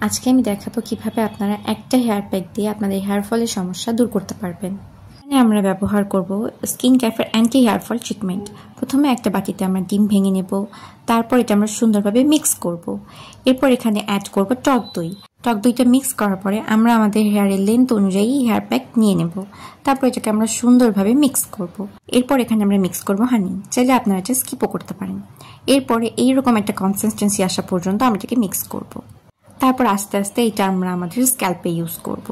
আজকে আমি দেখাবো কিভাবে আপনারা একটা হেয়ার প্যাক দিয়ে আপনাদের হেয়ার ফলের সমস্যা দূর করতে পারবেন। এখানে আমরা ব্যবহার করব স্কিন ক্যাফের অ্যান্টি হেয়ার ফল ট্রিটমেন্ট। প্রথমে একটা বাটিতে আমরা ডিম ভেঙে নেব, তারপর এটা আমরা সুন্দরভাবে মিক্স করব। এরপর এখানে অ্যাড করব টক দই। টক দইটা মিক্স করার পরে আমরা আমাদের হেয়ারের লেন্থ অনুযায়ী হেয়ার প্যাক নিয়ে নেব। তারপর এটাকে আমরা সুন্দরভাবে মিক্স করব। এরপর এখানে আমরা মিক্স করব হানি। চাইলে আপনারা এটা স্কিপও করতে পারেন। এরপরে এইরকম একটা কনসিস্টেন্সি আসা পর্যন্ত আমরা এটাকে মিক্স করব। তারপর আস্তে আস্তে এটা আমরা আমাদের স্ক্যাল্পে ইউজ করব।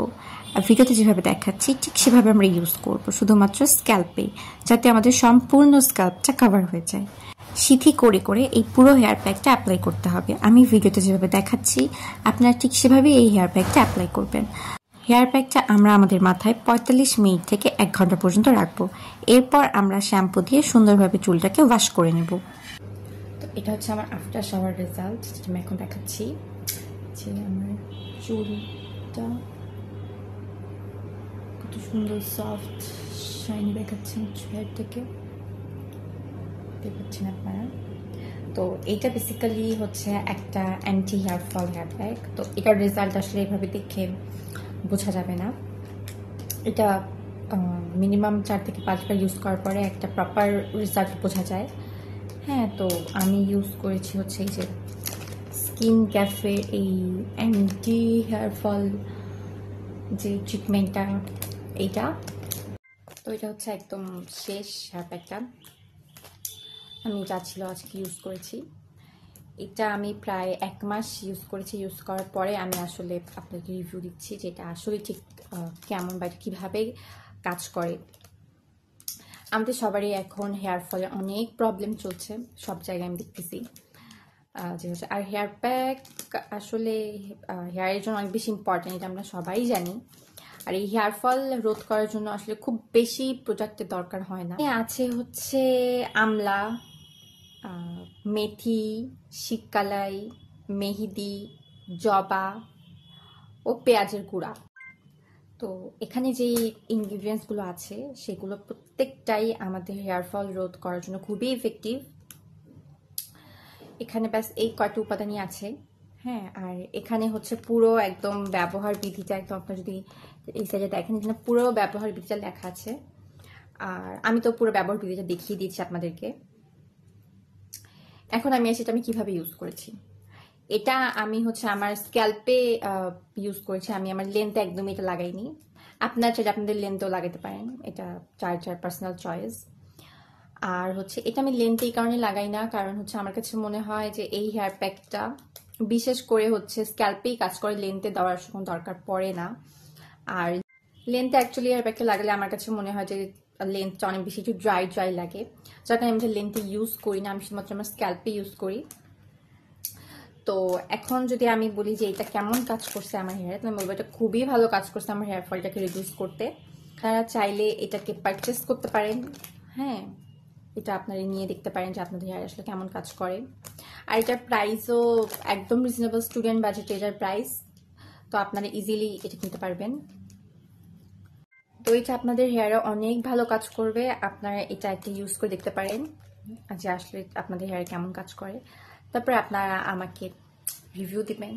ভিডিওতে যেভাবে দেখাচ্ছি ঠিক সেভাবে আমরা ইউজ করব, শুধুমাত্র স্ক্যাল্পে, যাতে আমাদের সম্পূর্ণ স্ক্যাল্পটা কভার হয়ে যায়। সিথি করে করে এই পুরো হেয়ার প্যাকটা অ্যাপ্লাই করতে হবে। আমি ভিডিওতে যেভাবে দেখাচ্ছি আপনারা ঠিক সেভাবেই এই হেয়ার প্যাকটা অ্যাপ্লাই করবেন। হেয়ার প্যাকটা আমরা আমাদের মাথায় ৪৫ মিনিট থেকে ১ ঘন্টা পর্যন্ত রাখবো। এরপর আমরা শ্যাম্পু দিয়ে সুন্দরভাবে চুলটাকে ওয়াশ করে নেব। তো এটা হচ্ছে আমার আফটার শাওয়ার রেজাল্ট, যেটা আমি এখন দেখাচ্ছি। যে আমার চুলটা কত সুন্দর সফট শাইনি দেখাচ্ছে হেয়ার থেকে, দেখছেন আপনারা। তো এইটা বেসিক্যালি হচ্ছে একটা anti hair fall hair pack. তো এটার রেজাল্ট আসলে এভাবে দেখে বোঝা যাবে না। এটা মিনিমাম ৪ থেকে ৫ বার ইউজ করার পরে একটা প্রপার রেজাল্ট বোঝা যায়। হ্যাঁ, তো আমি ইউজ করেছি হচ্ছে এই যে স্কিন ক্যাফে এই অ্যান্টি হেয়ার ফল যে ট্রিটমেন্টটা, এইটা। তো এটা হচ্ছে একদম শেষ হেয়ার প্যাকটা আমি যা ছিল আজকে ইউজ করেছি। এটা আমি প্রায় ১ মাস ইউজ করেছি। ইউজ করার পরে আমি আসলে আপনাকে রিভিউ দিচ্ছি যে এটা আসলে ঠিক কেমন বা কীভাবে কাজ করে। আমাদের সবারই এখন হেয়ার ফলে অনেক প্রবলেম চলছে, সব জায়গায় আমি দেখতেছি যে হচ্ছে। আর হেয়ার প্যাক আসলে হেয়ারের জন্য অনেক বেশি ইম্পর্টেন্ট, এটা আমরা সবাই জানি। আর এই হেয়ার ফল রোধ করার জন্য আসলে খুব বেশি প্রোডাক্টের দরকার হয় না। আছে হচ্ছে আমলা, মেথি, শিককালাই, মেহেদি, জবা ও পেঁয়াজের গুঁড়া। তো এখানে যে ইনগ্রিডিয়েন্টসগুলো আছে সেগুলো প্রত্যেকটাই আমাদের হেয়ার ফল রোধ করার জন্য খুবই ইফেক্টিভ। এখানে ব্যাস এই কয়টা উপাদানই আছে। হ্যাঁ, আর এখানে হচ্ছে পুরো একদম ব্যবহার বিধিটা, একদম আপনার যদি এই সাইডে দেখেন এখানে পুরো ব্যবহার বিধিটা লেখা আছে। আর আমি তো পুরো ব্যবহার বিধিটা দেখিয়ে দিচ্ছি আপনাদেরকে। এখন আমি সেটা আমি কিভাবে ইউজ করেছি। এটা আমি হচ্ছে আমার স্ক্যাল্পে ইউজ করেছি। আমি আমার লেন্থে একদমই এটা লাগাইনি। আপনার চাইলে আপনাদের লেন্থেও লাগাতে পারেন, এটা যার পার্সোনাল চয়েস। আর হচ্ছে এটা আমি লেন্থে এই কারণে লাগাই না, কারণ হচ্ছে আমার কাছে মনে হয় যে এই হেয়ার প্যাকটা বিশেষ করে হচ্ছে স্ক্যাল্পেই কাজ করে, লেন্থে দেওয়ার কোনো দরকার পড়ে না। আর লেন্থে অ্যাকচুয়ালি হেয়ার প্যাকটা লাগালে আমার কাছে মনে হয় যে লেন্থটা অনেক বেশি একটু ড্রাই ড্রাই লাগে, যার কারণে আমি লেন্থে ইউজ করি না। আমি শুধুমাত্র আমার স্ক্যাল্পে ইউজ করি। তো এখন যদি আমি বলি যে এটা কেমন কাজ করছে আমার হেয়ারে, তো আমি বলবো এটা খুবই ভালো কাজ করছে আমার হেয়ার ফলটাকে রিডিউস করতে। তারা চাইলে এটাকে পারচেস করতে পারেন। হ্যাঁ, এটা আপনারা নিয়ে দেখতে পারেন যে আপনাদের হেয়ার আসলে কেমন কাজ করে। আর এটার প্রাইসও একদম রিজনেবল, স্টুডেন্ট বাজেটে এটার প্রাইস। তো আপনারা ইজিলি এটা কিনতে পারবেন। তো এটা আপনাদের হেয়ারে অনেক ভালো কাজ করবে। আপনারা এটা একটা ইউজ করে দেখতে পারেন যে আসলে আপনাদের হেয়ারে কেমন কাজ করে। তারপরে আপনারা আমাকে রিভিউ দিবেন।